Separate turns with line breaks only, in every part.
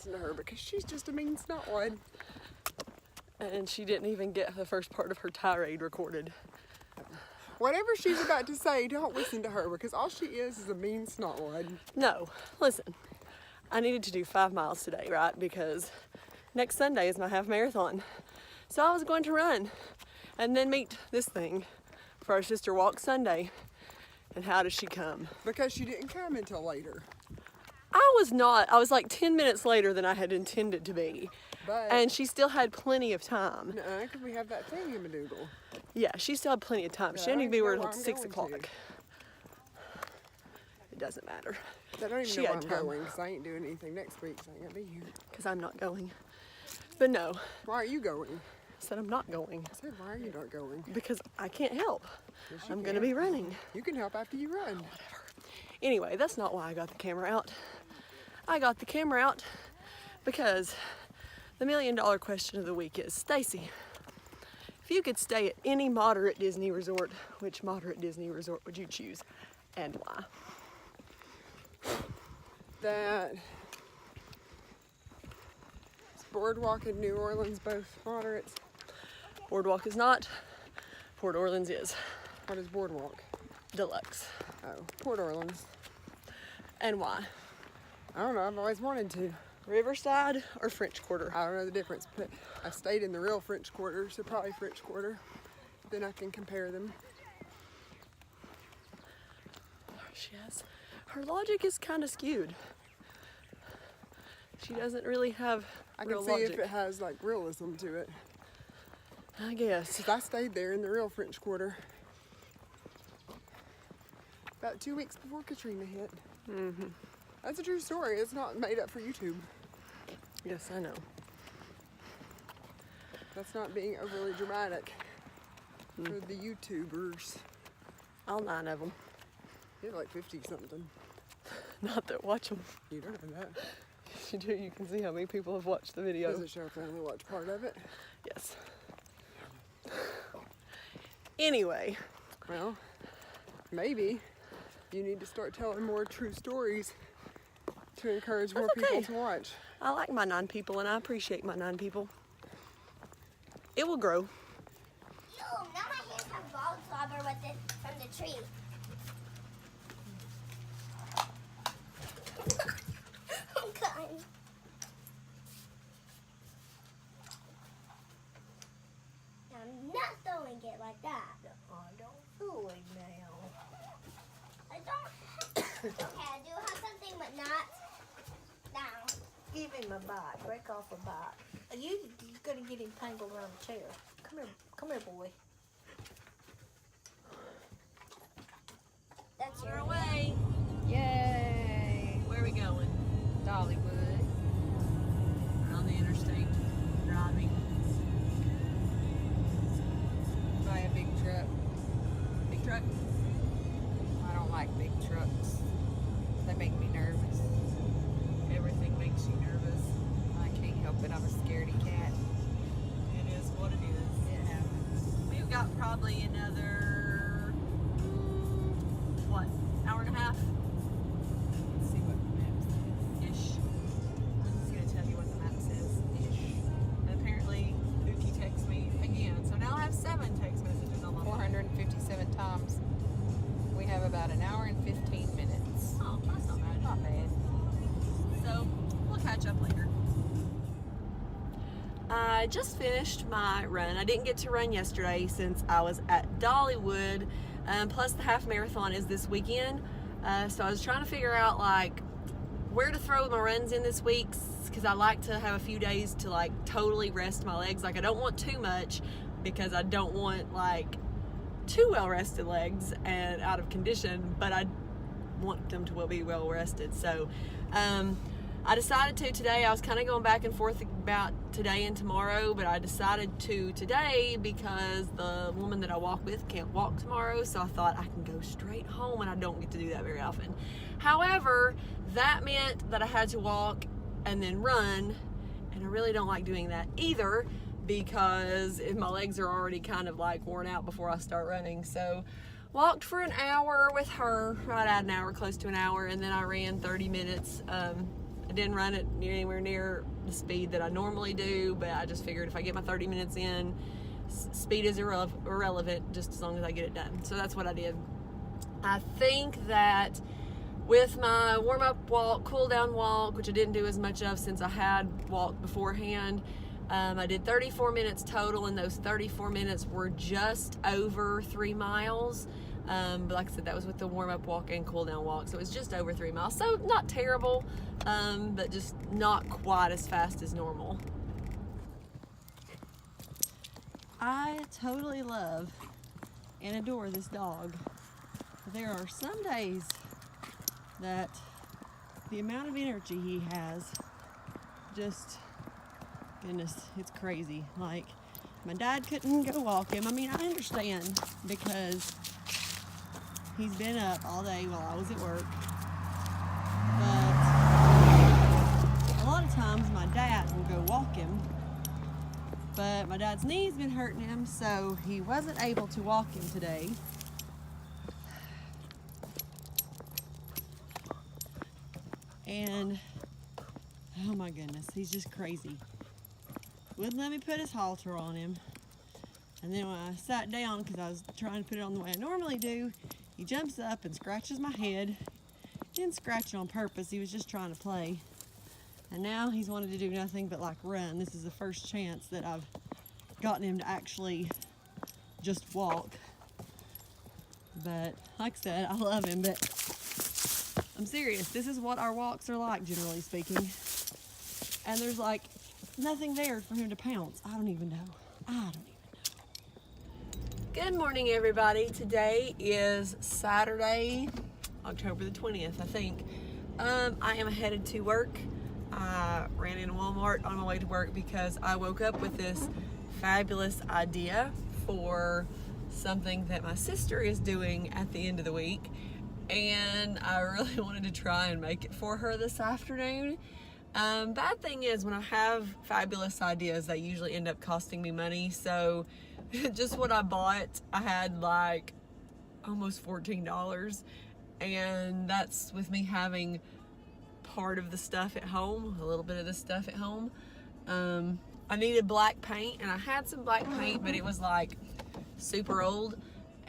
listen to her because she's just a mean snotwad.
And she didn't even get the first part of her tirade recorded.
Whatever she's about to say, don't listen to her because all she is a mean snotwad.
No, listen. I needed to do 5 miles today, right? Because next Sunday is my half marathon. So I was going to run and then meet this thing for our sister walk Sunday. And how does she come?
Because she didn't come until later.
I was not. I was like 10 minutes later than I had intended to be.
But
And she still had plenty of time.
nuh-uh, because we have that thingy-madoodle.
Yeah, she still had plenty of time. She
Yeah, I
didn't
don't
even be
even
where
know
until
where I'm
6
going
o'clock.
to.
It doesn't matter.
I don't even
She
know where
had
I'm
time.
going because I ain't doing anything next week, so I ain't gonna be here.
Because I'm not going. But no,
Why are you going?
I said I'm not going.
I said, why are you not going?
Because I can't help.
Yes, you
I'm going to
can.
be running.
You can help after you run.
Anyway, that's not why I got the camera out. I got the camera out because the $1 million question of the week is, Stacy, if you could stay at any moderate Disney resort, which moderate Disney resort would you choose and why?
That Boardwalk in New Orleans, both moderates.
Boardwalk is not. Port Orleans is.
What is Boardwalk?
Deluxe.
Oh, Port Orleans.
And why?
I don't know, I've always wanted to.
Riverside or French Quarter?
I don't know the difference, but I stayed in the real French Quarter, so probably French Quarter. Then I can compare them.
She has. Her logic is kind of skewed. She doesn't really have
I
real
can see
logic.
if it has like realism to it.
I guess.
'Cause I stayed there in the real French Quarter about 2 weeks before Katrina hit.
Mm-hmm.
That's a true story. It's not made up for YouTube.
Yes, I know.
That's not being overly dramatic for the YouTubers.
All 9 of them.
You're like 50 something.
Not that watch them.
You don't know that.
If you do, you can see how many people have watched the video.
Does it show if I only watch part of it?
Yes. Anyway,
Well, maybe you need to start telling more true stories to encourage more
That's okay.
people to watch.
I like my 9 people and I appreciate my 9 people. It will grow.
Ew, now my hands have bald slobber with it from the tree. I'm crying. I'm not throwing it like that.
I don't feel it now.
I don't. Okay, I do have something, but not down.
Give him a bite. Break off a bite. You're gonna get him tangled around the chair. Come here, boy.
That's
On
your
our way.
Yay!
Where are we going?
Dollywood.
We're on the interstate driving.
By a big truck.
Big truck.
I don't like big trucks. They make me nervous.
Everything makes you nervous.
I can't help it. I'm a scaredy cat.
It is what it is.
It happens.
We've got probably another, what, hour and a half?
Let's see what the map says.
Ish. I'm just gonna tell you what the map says.
Ish.
And apparently, Uki texts me again. So now I have 7 text messages on my phone.
457 times. We have about an hour and 15 minutes.
Oh, that's not bad.
Not bad.
So, we'll catch up later. I just finished my run. I didn't get to run yesterday since I was at Dollywood. Plus the half marathon is this weekend. So I was trying to figure out like where to throw my runs in this week because I like to have a few days to like totally rest my legs. Like I don't want too much because I don't want like too well rested legs and out of condition, but I want them to be well rested. So I decided to today. I was kind of going back and forth about today and tomorrow, but I decided to today because the woman that I walk with can't walk tomorrow, so I thought I can go straight home, and I don't get to do that very often. However, that meant that I had to walk and then run, and I really don't like doing that either because if my legs are already kind of like worn out before I start running. So walked for an hour with her, right at an hour, close to an hour, and then I ran 30 minutes I didn't run it anywhere near the speed that I normally do, but I just figured if I get my 30 minutes in, speed is irrelevant just as long as I get it done. So that's what I did. I think that with my warm-up walk, cool-down walk, which I didn't do as much of since I had walked beforehand, I did 34 minutes total, and those 34 minutes were just over 3 miles. But like I said, that was with the warm-up walk and cool-down walk, so it was just over 3 miles. So not terrible, but just not quite as fast as normal. I totally love and adore this dog. There are some days that the amount of energy he has, just, goodness, it's crazy. Like, my dad couldn't go walk him. I mean, I understand because he's been up all day while I was at work. But a lot of times my dad will go walk him, but my dad's knee's been hurting him, so he wasn't able to walk him today. And oh my goodness, he's just crazy. Wouldn't let me put his halter on him. And then when I sat down, because I was trying to put it on the way I normally do, he jumps up and scratches my head. He didn't scratch it on purpose, he was just trying to play. And now he's wanted to do nothing but like run. This is the first chance that I've gotten him to actually just walk. But like I said, I love him, but I'm serious. This is what our walks are like, generally speaking. And there's like nothing there for him to pounce. I don't even know. Good morning, everybody. Today is Saturday, October the 20th, I think. I am headed to work. I ran into Walmart on my way to work because I woke up with this fabulous idea for something that my sister is doing at the end of the week, and I really wanted to try and make it for her this afternoon. Bad thing is, when I have fabulous ideas, they usually end up costing me money. So just what I bought, I had like almost $14, and that's with me having part of the stuff at home, a little bit of the stuff at home. I needed black paint, and I had some black paint, but it was like super old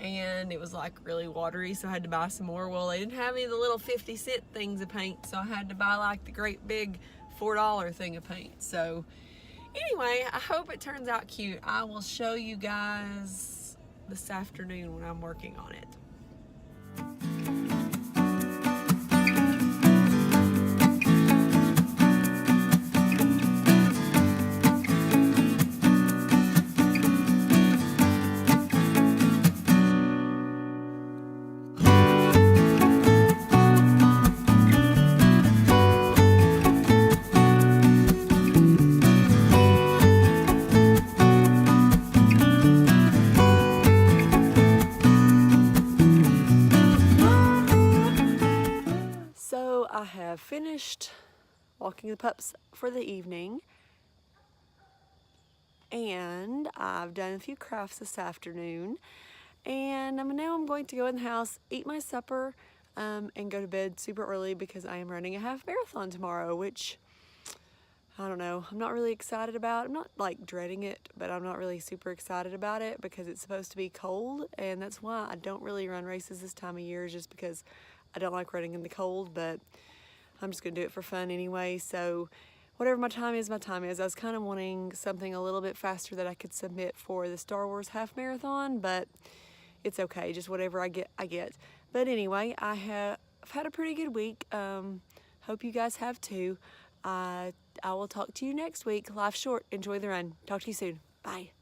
and it was like really watery, so I had to buy some more. Well, they didn't have any of the little 50-cent things of paint, so I had to buy like the great big $4 thing of paint. So anyway, I hope it turns out cute. I will show you guys this afternoon when I'm working on it. I have finished walking the pups for the evening, and I've done a few crafts this afternoon, and now I'm going to go in the house, eat my supper, and go to bed super early because I am running a half marathon tomorrow, which I don't know, I'm not really excited about. I'm not like dreading it, but I'm not really super excited about it because it's supposed to be cold, and that's why I don't really run races this time of year, just because I don't like running in the cold. But I'm just gonna do it for fun anyway, so whatever my time is, my time is. I was kind of wanting something a little bit faster that I could submit for the Star Wars half marathon, but it's okay, just whatever I get, I get. But anyway, I've had a pretty good week. Hope you guys have too. I will talk to you next week. Life's short, enjoy the run. Talk to you soon. Bye.